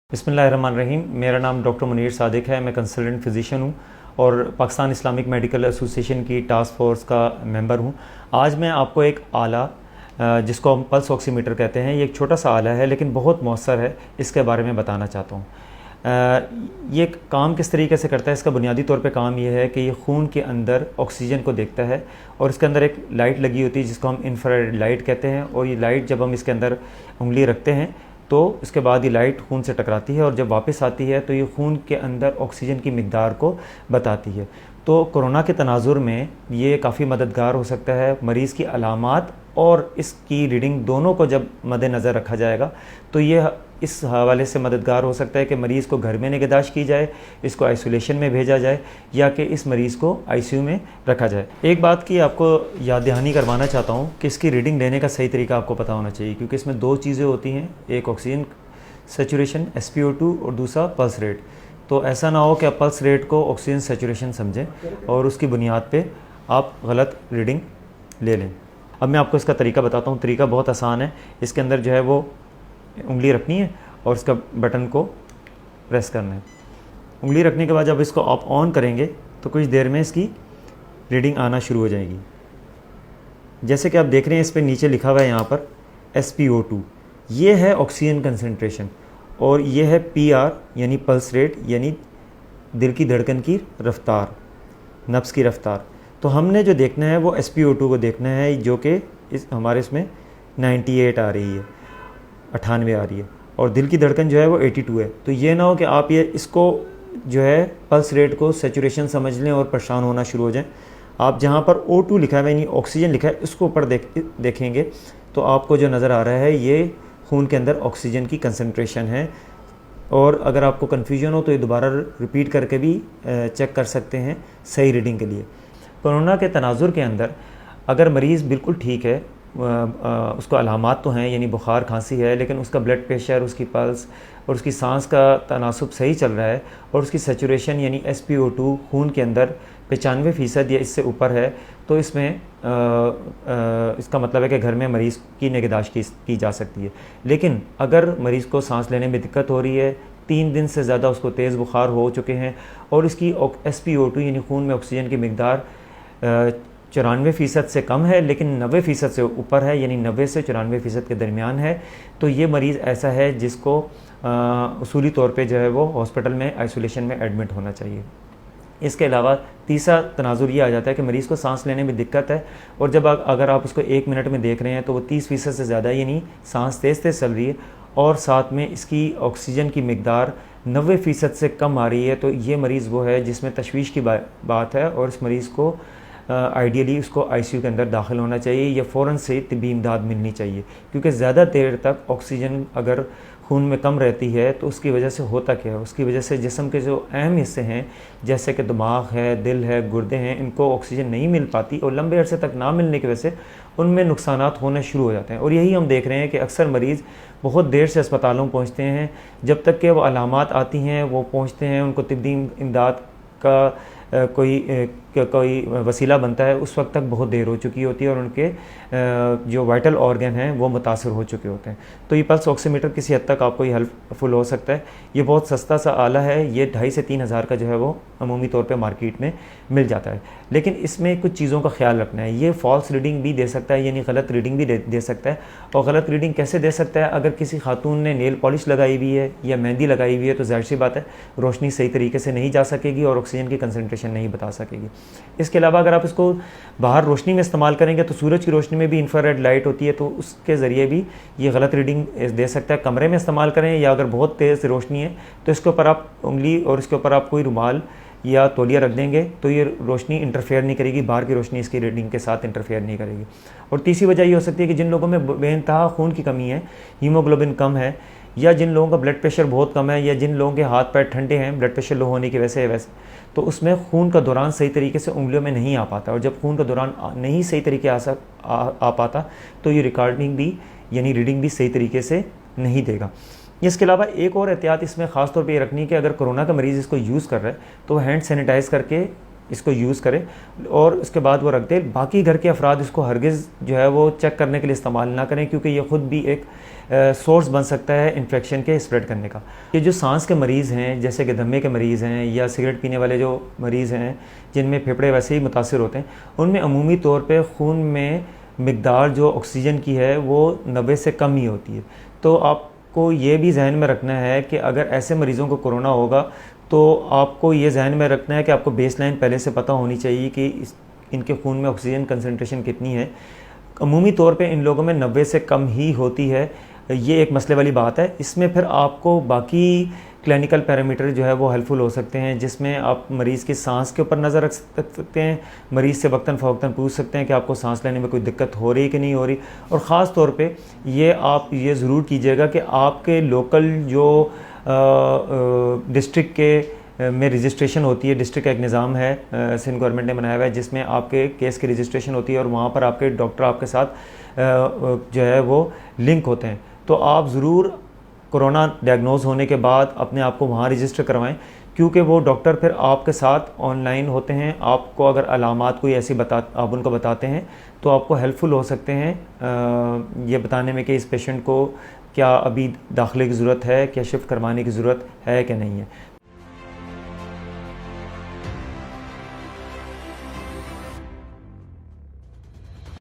बिस्मिल्लाहिर्रहमानिर्रहीम। मेरा नाम डॉक्टर मुनीर सादिक है। मैं कंसल्टेंट फ़िज़िशियन हूँ और पाकिस्तान इस्लामिक मेडिकल एसोसिएशन की टास्क फोर्स का मेंबर हूँ। आज मैं आपको एक आला जिसको हम पल्स ऑक्सीमीटर कहते हैं, ये एक छोटा सा आला है लेकिन बहुत मौसर है, इसके बारे में बताना चाहता हूँ। ये काम किस तरीके से करता है, इसका बुनियादी तौर पे काम ये है कि ये खून के अंदर ऑक्सीजन को देखता है और इसके अंदर एक लाइट लगी होती है जिसको हम इंफ्रारेड लाइट कहते हैं। और ये लाइट जब हम इसके अंदर उंगली रखते हैं तो इसके बाद ये लाइट खून से टकराती है और जब वापस आती है तो ये खून के अंदर ऑक्सीजन की मिकदार को बताती है। तो कोरोना के तनाजुर में ये काफ़ी मददगार हो सकता है। मरीज़ की अलामात और इसकी रीडिंग दोनों को जब मद्देनज़र रखा जाएगा तो ये इस हवाले से मददगार हो सकता है कि मरीज़ को घर में निगहदाश्त की जाए, इसको आइसोलेशन में भेजा जाए या कि इस मरीज़ को आईसीयू में रखा जाए। एक बात की आपको याद दहानी करवाना चाहता हूँ कि इसकी रीडिंग लेने का सही तरीका आपको पता होना चाहिए, क्योंकि इसमें दो चीज़ें होती हैं, एक ऑक्सीजन सेचुरेशन SpO2 और दूसरा पल्स रेट। तो ऐसा ना हो कि आप पल्स रेट को ऑक्सीजन सेचुरेशन समझें और उसकी बुनियाद पे आप गलत रीडिंग ले लें। अब मैं आपको इसका तरीका बताता हूँ। तरीका बहुत आसान है। इसके अंदर जो है वो उंगली रखनी है और इसका बटन को प्रेस करना है। उंगली रखने के बाद जब इसको आप ऑन करेंगे तो कुछ देर में इसकी रीडिंग आना शुरू हो जाएगी। जैसे कि आप देख रहे हैं, इस पर नीचे लिखा हुआ है यहाँ पर SpO2, ये है ऑक्सीजन कंसनट्रेशन, और ये है PR यानी पल्स रेट, यानी दिल की धड़कन की रफ्तार, नब्ज़ की रफ्तार। तो हमने जो देखना है वो SpO2 को देखना है, जो कि हमारे इसमें 98 आ रही है, 98 आ रही है, और दिल की धड़कन जो है वो 82 है। तो ये ना हो कि आप ये इसको जो है पल्स रेट को सेचुरेशन समझ लें और परेशान होना शुरू हो जाएं। आप जहाँ पर O2 लिखा है यानी ऑक्सीजन लिखा है, इसको ऊपर देखेंगे तो आपको जो नज़र आ रहा है ये खून के अंदर ऑक्सीजन की कंसनट्रेशन है। और अगर आपको कन्फ्यूजन हो तो ये दोबारा रिपीट करके भी चेक कर सकते हैं सही रीडिंग के लिए। कोरोना के तनाजुर के अंदर अगर मरीज़ बिल्कुल ठीक है, उसको अलामात तो हैं यानी बुखार खांसी है, लेकिन उसका ब्लड प्रेशर, उसकी पल्स और उसकी सांस का तनासुब सही चल रहा है और उसकी सेचुरेशन यानी SpO2 खून के अंदर 95% या इससे ऊपर है, तो इसमें इसका मतलब है कि घर में मरीज़ की निगहदाश्त की जा सकती है। लेकिन अगर मरीज़ को सांस लेने में दिक्कत हो रही है, 3 दिन से ज़्यादा उसको तेज़ बुखार हो चुके हैं और इसकी SpO2 यानी खून में ऑक्सीजन की मिकदार 94% से कम है लेकिन 90% से ऊपर है, यानी 90 से 94% के दरमियान है, तो ये मरीज़ ऐसा है जिसको उसूली तौर पे जो है वो हॉस्पिटल में आइसोलेशन में एडमिट होना चाहिए। इसके अलावा तीसरा तनाजुर ये आ जाता है कि मरीज़ को सांस लेने में दिक्कत है और जब अगर आप उसको 1 मिनट में देख रहे हैं तो वो 30% से ज़्यादा यानी सांस तेज़ तेज़ चल रही है और साथ में इसकी ऑक्सीजन की मिकदार 90% से कम आ रही है, तो ये मरीज़ वो है जिसमें तशवीश की बात है और इस मरीज़ को आइडियली उसको आईसीयू के अंदर दाखिल होना चाहिए या फ़ौरन से तिब्बी इमदाद मिलनी चाहिए, क्योंकि ज़्यादा देर तक ऑक्सीजन अगर खून में कम रहती है तो उसकी वजह से होता क्या है, उसकी वजह से जिस्म के जो अहम हिस्से हैं जैसे कि दिमाग है, दिल है, गुर्दे हैं, इनको ऑक्सीजन नहीं मिल पाती और लंबे अरसे तक ना मिलने की वजह से उनमें नुकसानात होने शुरू हो जाते हैं। और यही हम देख रहे हैं कि अक्सर मरीज़ बहुत देर से अस्पतालों में पहुँचते हैं, जब तक कि वो अलामात आती हैं वो पहुँचते हैं, उनको तिब्बी इमदाद का कोई वसीला बनता है, उस वक्त तक बहुत देर हो चुकी होती है और उनके जो वाइटल ऑर्गन हैं वो मुतासर हो चुके होते हैं। तो ये पल्स ऑक्सीमीटर किसी हद तक आपको ये हेल्पफुल हो सकता है। ये बहुत सस्ता सा आला है, ये 2,500 से 3,000 का जो है वो अमूमी तौर पे मार्केट में मिल जाता है। लेकिन इसमें कुछ चीज़ों का ख्याल रखना है। ये फॉल्स रीडिंग भी दे सकता है यानी गलत रीडिंग भी दे सकता है। और गलत रीडिंग कैसे दे सकता है, अगर किसी खातून ने नेल पॉलिश लगाई हुई है या मेहंदी लगाई हुई है तो ज़ाहिर सी बात है रोशनी सही तरीके से नहीं जा सकेगी और ऑक्सीजन की कंसनट्रेशन नहीं बता सकेगी। इसके अलावा अगर आप इसको बाहर रोशनी में इस्तेमाल करेंगे तो सूरज की रोशनी में भी इंफ्रारेड लाइट होती है, तो उसके ज़रिए भी ये गलत रीडिंग दे सकता है। कमरे में इस्तेमाल करें या अगर बहुत तेज़ रोशनी है तो इसके ऊपर आप उंगली और इसके ऊपर आप कोई रुमाल या तौलिया रख देंगे तो ये रोशनी इंटरफेयर नहीं करेगी, बाहर की रोशनी इसकी रीडिंग के साथ इंटरफेयर नहीं करेगी। और तीसरी वजह ये हो सकती है कि जिन लोगों में बेइंतहा खून की कमी है, हीमोग्लोबिन कम है, या जिन लोगों का ब्लड प्रेशर बहुत कम है, या जिन लोगों के हाथ पैर ठंडे हैं ब्लड प्रेशर लो होने की वजह से, तो उसमें खून का दौरान सही तरीके से उंगलियों में नहीं आ पाता, और जब खून का दौरान नहीं सही तरीके आ पाता तो ये रिकॉर्डिंग भी यानी रीडिंग भी सही तरीके से नहीं देगा। इसके अलावा एक और एहतियात इसमें ख़ास तौर पे ये रखनी है कि अगर कोरोना का मरीज़ इसको यूज़ कर रहा है तो हैंड सैनिटाइज़ करके इसको यूज़ करे और उसके बाद वो रख दे। बाकी घर के अफराद इसको हरगिज़ जो है वो चेक करने के लिए इस्तेमाल ना करें, क्योंकि ये ख़ुद भी एक सोर्स बन सकता है इन्फेक्शन के स्प्रेड करने का। ये जो सांस के मरीज़ हैं, जैसे कि दमे के मरीज़ हैं या सिगरेट पीने वाले जो मरीज़ हैं जिनमें फेफड़े वैसे ही मुतासिर होते हैं, उनमें अमूमी तौर पे खून में मिकदार जो ऑक्सीजन की है वो 90 से कम ही होती है। तो आपको ये भी जहन में रखना है कि अगर ऐसे मरीज़ों को कोरोना होगा तो आपको ये जहन में रखना है कि आपको बेसलाइन पहले से पता होनी चाहिए कि इनके खून में ऑक्सीजन कंसंट्रेशन कितनी है। अमूमी तौर पे इन लोगों में 90 से कम ही होती है। ये एक मसले वाली बात है। इसमें फिर आपको बाकी क्लिनिकल पैरामीटर जो है वो हेल्पफुल हो सकते हैं, जिसमें आप मरीज़ की सांस के ऊपर नज़र रख सकते हैं, मरीज़ से वक्तन फ़वक्तन पूछ सकते हैं कि आपको सांस लेने में कोई दिक्कत हो रही कि नहीं हो रही। और ख़ास तौर पे ये आप ये ज़रूर कीजिएगा कि आपके लोकल जो डिस्ट्रिक्ट के में रजिस्ट्रेशन होती है, डिस्ट्रिक्ट का एक निज़ाम है सिंध गवर्नमेंट ने बनाया हुआ है जिसमें आपके केस की रजिस्ट्रेशन होती है और वहाँ पर आपके डॉक्टर आपके साथ जो है वो लिंक होते हैं। तो आप ज़रूर कोरोना डायग्नोज होने के बाद अपने आप को वहाँ रजिस्टर करवाएं, क्योंकि वो डॉक्टर फिर आपके साथ ऑनलाइन होते हैं। आपको अगर अलामात कोई ऐसी आप उनको बताते हैं तो आपको हेल्पफुल हो सकते हैं ये बताने में कि इस पेशेंट को क्या अभी दाखिले की ज़रूरत है, क्या शिफ्ट करवाने की ज़रूरत है कि नहीं है।